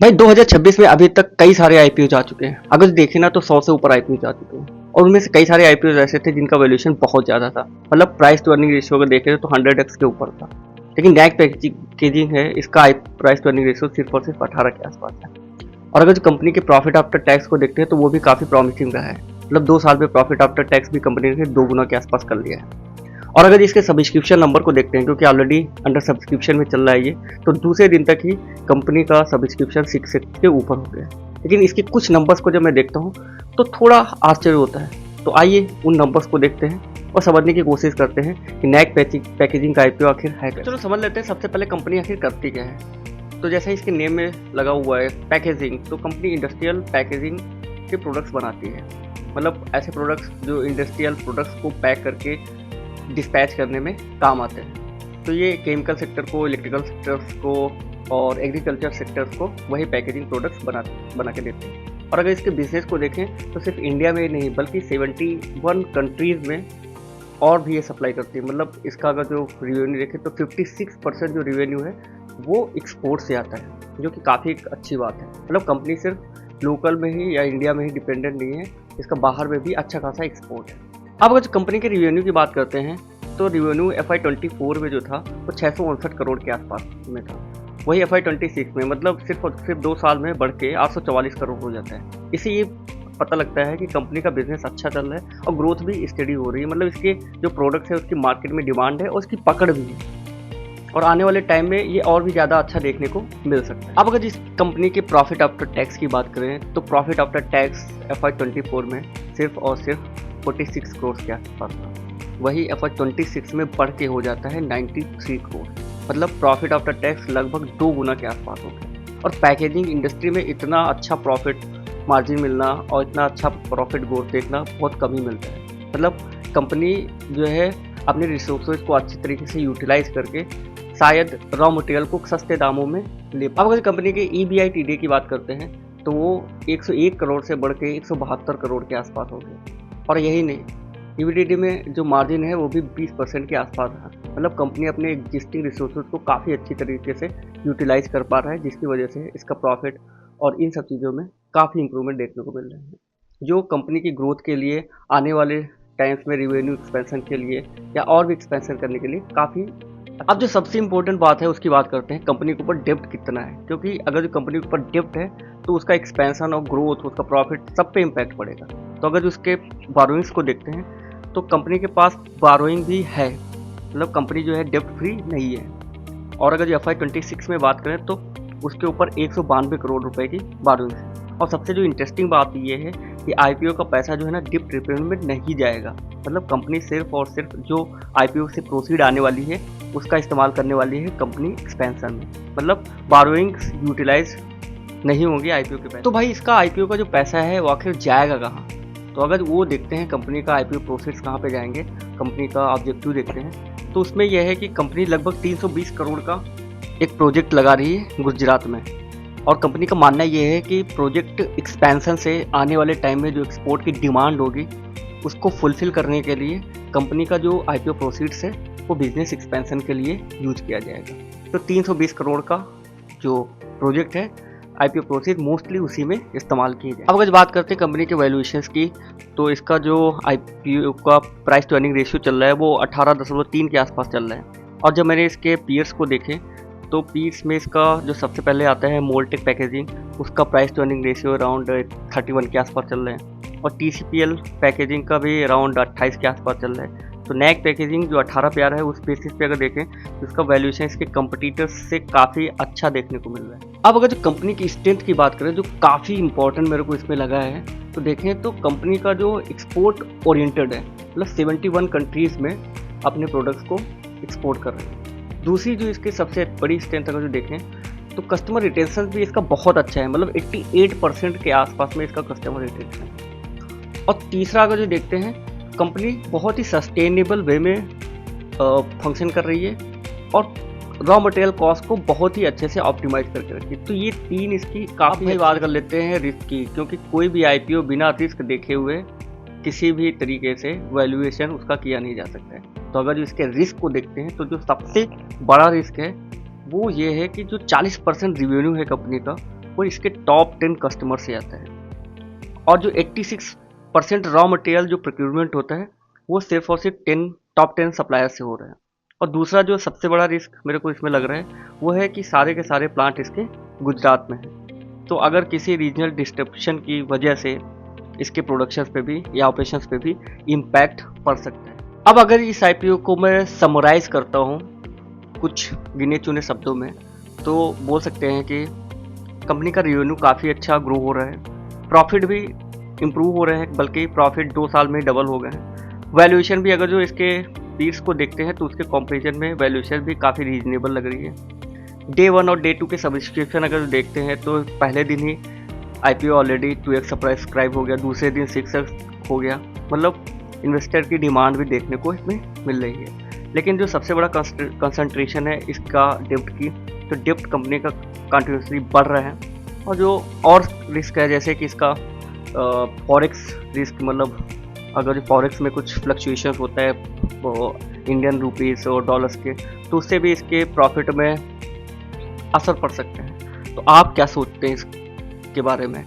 भाई 2026 में अभी तक कई सारे आईपीओ जा चुके हैं। अगर देखें ना तो 100 से ऊपर आईपीओ जा चुके हैं और उनमें से कई सारे आईपीओ ऐसे थे जिनका वैल्यूएशन बहुत ज़्यादा था। मतलब प्राइस टू अर्निंग रेशियो अगर देखें तो 100x के ऊपर था। लेकिन नैक पैकेजिंग है, इसका प्राइस टू अर्निंग रेशियो सिर्फ और सिर्फ 18 के आसपास है। और अगर जो कंपनी के प्रॉफिट आफ्टर टैक्स को देखते हैं तो वो भी काफ़ी प्रॉमिसिंग रहा है। मतलब 2 साल में प्रॉफिट आफ्टर टैक्स भी कंपनी ने 2 गुना के आसपास कर लिया है। और अगर इसके सब्सक्रिप्शन नंबर को देखते हैं, क्योंकि ऑलरेडी अंडर सब्सक्रिप्शन में चल रहा है ये, तो दूसरे दिन तक ही कंपनी का सब्सक्रिप्शन 6 के ऊपर हो गया। लेकिन इसके कुछ नंबर्स को जब मैं देखता हूँ तो थोड़ा आश्चर्य होता है। तो आइए उन नंबर्स को देखते हैं और समझने की कोशिश करते हैं कि नैक पैकेजिंग का आईपीओ आखिर है क्या। चलो समझ लेते हैं सबसे पहले कंपनी आखिर करती क्या है। तो जैसे इसके नेम में लगा हुआ है पैकेजिंग, तो कंपनी इंडस्ट्रियल पैकेजिंग के प्रोडक्ट्स बनाती है। मतलब ऐसे प्रोडक्ट्स जो इंडस्ट्रियल प्रोडक्ट्स को पैक करके डिस्पैच करने में काम आते हैं। तो ये केमिकल सेक्टर को, इलेक्ट्रिकल सेक्टर्स को और एग्रीकल्चर सेक्टर्स को वही पैकेजिंग प्रोडक्ट्स बना के देते हैं। और अगर इसके बिजनेस को देखें तो सिर्फ इंडिया में ही नहीं बल्कि 71 कंट्रीज़ में और भी ये सप्लाई करती है। मतलब इसका अगर जो रिवेन्यू देखें तो 56% जो रिवेन्यू है वो एक्सपोर्ट से आता है, जो कि काफ़ी अच्छी बात है। मतलब कंपनी सिर्फ लोकल में ही या इंडिया में ही डिपेंडेंट नहीं है, इसका बाहर में भी अच्छा खासा एक्सपोर्ट है। अब अगर कंपनी के रिवेन्यू की बात करते हैं तो रिवेन्यू FY24 में जो था वो 659 करोड़ के आसपास में था। वही FY26 में मतलब सिर्फ 2 साल में बढ़ के 844 करोड़ हो जाता है। इससे ये पता लगता है कि कंपनी का बिजनेस अच्छा चल रहा है और ग्रोथ भी स्टेडी हो रही है। मतलब इसके जो प्रोडक्ट्स है उसकी मार्केट में डिमांड है और उसकी पकड़ भी है और आने वाले टाइम में ये और भी ज़्यादा अच्छा देखने को मिल सकता है। अब अगर इस कंपनी के प्रॉफिट आफ्टर टैक्स की बात करें तो प्रॉफिट आफ्टर टैक्स FY24 में सिर्फ और सिर्फ 46 करोड़ के आसपास था। वही FY26 में बढ़ के हो जाता है 93 करोड़। मतलब प्रॉफिट आफ्टर टैक्स लगभग 2 गुना के आसपास हो गया। और पैकेजिंग इंडस्ट्री में इतना अच्छा प्रॉफिट मार्जिन मिलना और इतना अच्छा प्रॉफिट ग्रोथ देखना बहुत कम ही मिलता है। मतलब कंपनी जो है अपने रिसोर्सेज को अच्छी तरीके से यूटिलाइज करके शायद रॉ मटेरियल को सस्ते दामों में ले। अब अगर कंपनी के EBITDA की बात करते हैं तो वो 101 करोड़ से बढ़ के 172 करोड़ के आसपास हो गए। और यही नहीं, EBITDA में जो मार्जिन है वो भी 20% के आसपास है। मतलब कंपनी अपने एग्जिस्टिंग रिसोर्सेज को काफ़ी अच्छी तरीके से यूटिलाइज कर पा रहा है, जिसकी वजह से इसका प्रॉफिट और इन सब चीज़ों में काफ़ी इंप्रूवमेंट देखने को मिल रहे हैं, जो कंपनी की ग्रोथ के लिए आने वाले टाइम्स में रिवेन्यू एक्सपेंशन के लिए या और भी एक्सपेंशन करने के लिए काफ़ी। अब जो सबसे इम्पोर्टेंट बात है उसकी बात करते हैं, कंपनी के ऊपर डेब्ट कितना है। क्योंकि अगर जो कंपनी के ऊपर डेब्ट है तो उसका एक्सपेंशन और ग्रोथ, उसका प्रॉफिट सब पे इम्पैक्ट पड़ेगा। तो अगर उसके बारोइंग्स को देखते हैं तो कंपनी के पास बारोइंग भी है। मतलब कंपनी जो है डेब्ट फ्री नहीं है। और अगर जो FY26 में बात करें तो उसके ऊपर 192 करोड़ रुपए की बारोइंग है। और सबसे जो इंटरेस्टिंग बात ये है कि IPO का पैसा जो है ना डिप्ट रिपेमेंट नहीं जाएगा। मतलब कंपनी सिर्फ और सिर्फ जो IPO से प्रोसीड आने वाली है उसका इस्तेमाल करने वाली है कंपनी एक्सपेंशन में। मतलब बारोइंग्स यूटिलाइज नहीं होंगी IPO के पैसे। तो भाई इसका IPO का जो पैसा है वो आखिर जाएगा कहाँ? तो अगर वो देखते हैं कंपनी का IPO प्रोसेस कहाँ पे जाएंगे, कंपनी का ऑब्जेक्टिव देखते हैं तो उसमें यह है कि कंपनी लगभग 320 करोड़ का एक प्रोजेक्ट लगा रही है गुजरात में। और कंपनी का मानना यह है कि प्रोजेक्ट एक्सपेंशन से आने वाले टाइम में जो एक्सपोर्ट की डिमांड होगी उसको फुलफिल करने के लिए कंपनी का जो IPO प्रोसीड्स है वो बिजनेस एक्सपेंशन के लिए यूज किया जाएगा। तो 320 करोड़ का जो प्रोजेक्ट है IPO प्रोसीड मोस्टली उसी में इस्तेमाल किए जाए। अब अगर बात करते हैं कंपनी के वैल्यूएशंस की तो इसका जो IPO का प्राइस टू अर्निंग रेशियो चल रहा है वो 18.3 के आसपास चल रहा है। और जब मैंने इसके पीयर्स को देखे तो पीस में इसका जो सबसे पहले आता है मोल्टेक पैकेजिंग, उसका price to earning ratio around 31 के आसपास चल रहा है। और TCPL पैकेजिंग का भी अराउंड 28 के आसपास चल रहा है। तो नैक पैकेजिंग जो 18 पे आ रहा है उस बेसिस पे अगर देखें तो इसका वैल्यूएशन इसके कंपटीटर्स से काफ़ी अच्छा देखने को मिल रहा है। अब अगर जो कंपनी की स्ट्रेंथ की बात करें जो काफ़ी इंपॉर्टेंट मेरे को इसमें लगा है तो देखें तो कंपनी का जो एक्सपोर्ट ओरिएंटेड है। मतलब 71 कंट्रीज़ में अपने प्रोडक्ट्स को एक्सपोर्ट कर रहे हैं। दूसरी जो इसकी सबसे बड़ी स्ट्रेंथ अगर जो देखें तो कस्टमर रिटेंशन भी इसका बहुत अच्छा है। मतलब 88% के आसपास में इसका कस्टमर रिटेंशन है। और तीसरा अगर जो देखते हैं कंपनी बहुत ही सस्टेनेबल वे में फंक्शन कर रही है और रॉ मटेरियल कॉस्ट को बहुत ही अच्छे से ऑप्टिमाइज करके रखी है। तो ये तीन इसकी काफ़ी बात कर लेते हैं रिस्क की, क्योंकि कोई भी IPO बिना रिस्क देखे हुए किसी भी तरीके से वैल्यूएशन उसका किया नहीं जा सकता है। तो अगर जो इसके रिस्क को देखते हैं तो जो सबसे बड़ा रिस्क है वो ये है कि जो 40% रिवेन्यू है कंपनी का वो इसके टॉप 10 कस्टमर से आता है। और जो 86% रॉ मटेरियल जो प्रोक्यूरमेंट होता है वो सिर्फ और सिर्फ टॉप 10 सप्लायर से हो रहा है। और दूसरा जो सबसे बड़ा रिस्क मेरे को इसमें लग रहा है वो है कि सारे के सारे प्लांट इसके गुजरात में हैं। तो अगर किसी रीजनल डिस्ट्रप्शन की वजह से इसके प्रोडक्शन पे भी या ऑपरेशंस पे भी इम्पैक्ट पड़ सकता है। अब अगर इस आईपीओ को मैं समराइज करता हूँ कुछ गिने चुने शब्दों में, तो बोल सकते हैं कि कंपनी का रेवेन्यू काफ़ी अच्छा ग्रो हो रहा है, प्रॉफिट भी इम्प्रूव हो रहे हैं, बल्कि प्रॉफिट 2 साल में डबल हो गए हैं। वैल्यूएशन भी अगर जो इसके पीस को देखते हैं तो उसके कंपैरिजन में वैल्यूएशन भी काफ़ी रीजनेबल लग रही है। डे 1 और डे 2 के सब्सक्रिप्शन अगर देखते हैं तो पहले दिन ही आईपीओ ऑलरेडी 2x सब्सक्राइब हो गया, दूसरे दिन 6x हो गया। मतलब इन्वेस्टर की डिमांड भी देखने को इसमें मिल रही है। लेकिन जो सबसे बड़ा कंसंट्रेशन है इसका डेप्ट की, तो डेप्ट कंपनी का कंटिन्यूसली बढ़ रहा है। और जो और रिस्क है जैसे कि इसका फॉरेक्स रिस्क, मतलब अगर फॉरेक्स में कुछ फ्लक्चुएशन होता है वो इंडियन रुपीस और डॉलर्स के, तो उससे भी इसके प्रॉफिट में असर पड़ सकते हैं। तो आप क्या सोचते हैं इसके बारे में?